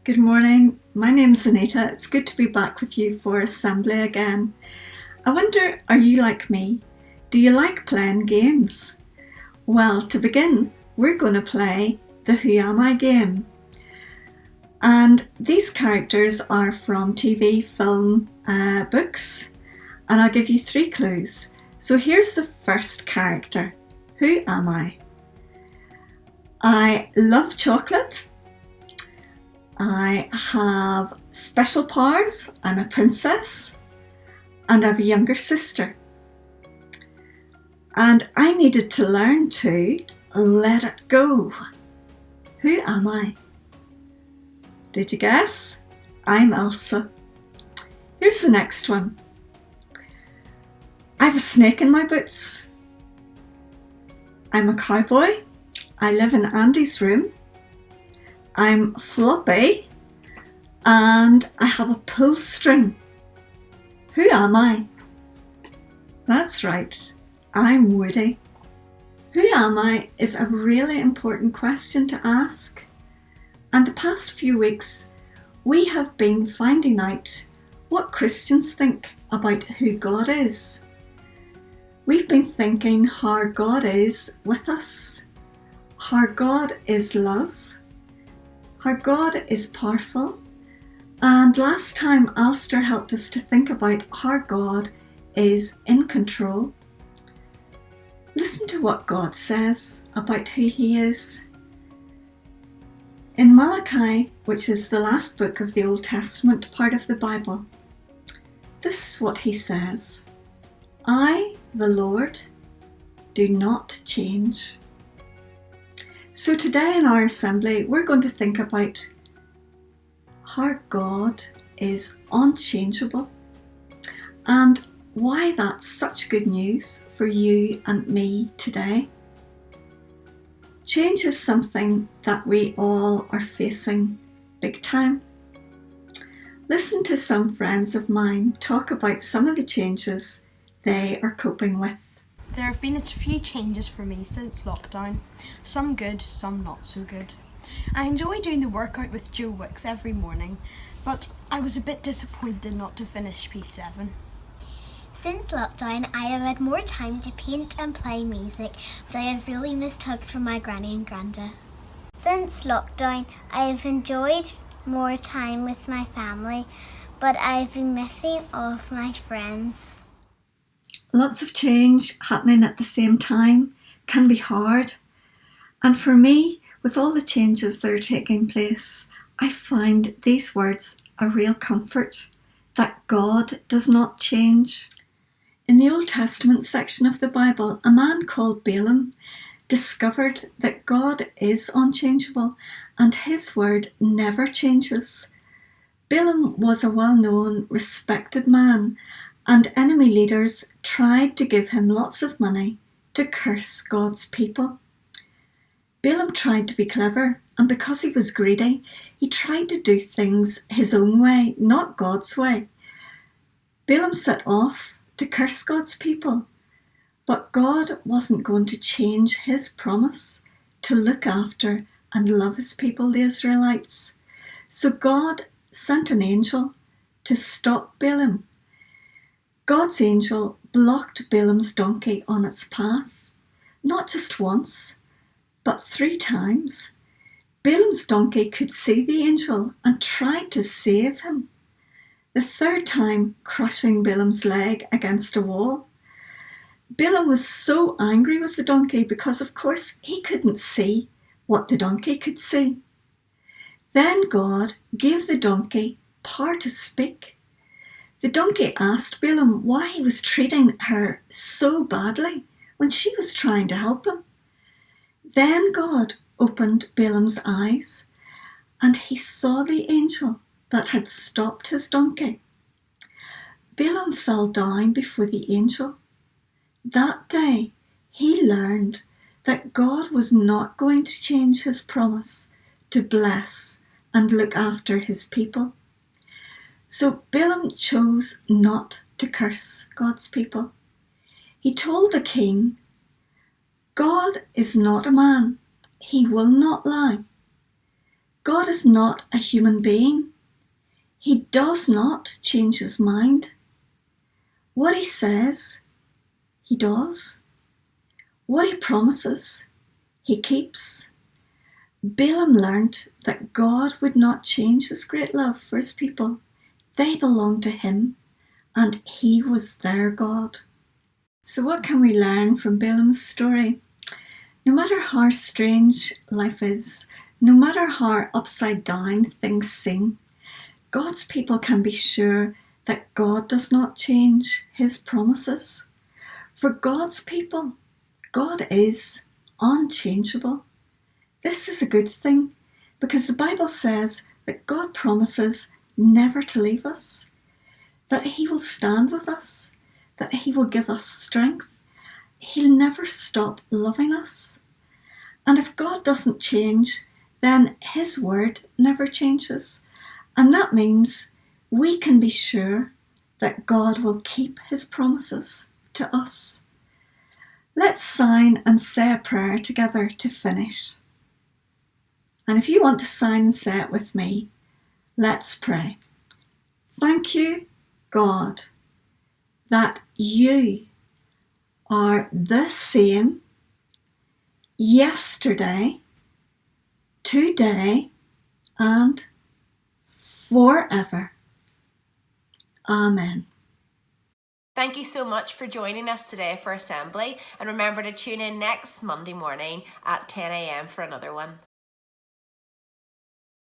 Good morning. My name's Anita. It's good to be back with you for assembly again. I wonder, are you like me? Do you like playing games? Well, to begin, we're going to play the Who Am I game. And these characters are from TV, film, books, and I'll give you 3 clues. So here's the first character. Who am I? I love chocolate. I have special powers. I'm a princess and I have a younger sister. And I needed to learn to let it go. Who am I? Did you guess? I'm Elsa. Here's the next one. I have a snake in my boots. I'm a cowboy. I live in Andy's room. I'm floppy and I have a pull string. Who am I? That's right, I'm Woody. Who am I is a really important question to ask. And the past few weeks, we have been finding out what Christians think about who God is. We've been thinking how God is with us, how God is love, how God is powerful, and last time Alistair helped us to think about how God is in control. Listen to what God says about who He is. In Malachi, which is the last book of the Old Testament part of the Bible, this is what He says: I, the Lord, do not change. So today in our assembly, we're going to think about how God is unchangeable and why that's such good news for you and me today. Change is something that we all are facing big time. Listen to some friends of mine talk about some of the changes they are coping with. There have been a few changes for me since lockdown, some good, some not so good. I enjoy doing the workout with Joe Wicks every morning, but I was a bit disappointed not to finish P7. Since lockdown, I have had more time to paint and play music, but I have really missed hugs from my granny and granda. Since lockdown, I have enjoyed more time with my family, but I've been missing all of my friends. Lots of change happening at the same time can be hard. And for me, with all the changes that are taking place, I find these words a real comfort, that God does not change. In the Old Testament section of the Bible, a man called Balaam discovered that God is unchangeable and His word never changes. Balaam was a well-known, respected man, and enemy leaders tried to give him lots of money to curse God's people. Balaam tried to be clever, and because he was greedy, he tried to do things his own way, not God's way. Balaam set off to curse God's people, but God wasn't going to change His promise to look after and love His people, the Israelites. So God sent an angel to stop Balaam. God's angel blocked Balaam's donkey on its path, not just once, but 3 times. Balaam's donkey could see the angel and tried to save him, the 3rd time crushing Balaam's leg against a wall. Balaam was so angry with the donkey because, of course, he couldn't see what the donkey could see. Then God gave the donkey power to speak. The donkey asked Balaam why he was treating her so badly when she was trying to help him. Then God opened Balaam's eyes and he saw the angel that had stopped his donkey. Balaam fell down before the angel. That day he learned that God was not going to change His promise to bless and look after His people. So Balaam chose not to curse God's people. He told the king, God is not a man, He will not lie. God is not a human being. He does not change his mind. What he says, he does. What he promises, he keeps. Balaam learnt that God would not change his great love for his people. They belonged to him, and he was their God. So what can we learn from Balaam's story? No matter how strange life is, no matter how upside down things seem, God's people can be sure that God does not change his promises. For God's people, God is unchangeable. This is a good thing because the Bible says that God promises never to leave us, that he will stand with us, that he will give us strength. He'll never stop loving us. And if God doesn't change, then his word never changes. And that means we can be sure that God will keep his promises to us. Let's sign and say a prayer together to finish. And if you want to sign and say it with me, let's pray. Thank you, God, that you are the same yesterday, today, and forever. Amen. Thank you so much for joining us today for Assembly, and remember to tune in next Monday morning at 10 a.m. for another one.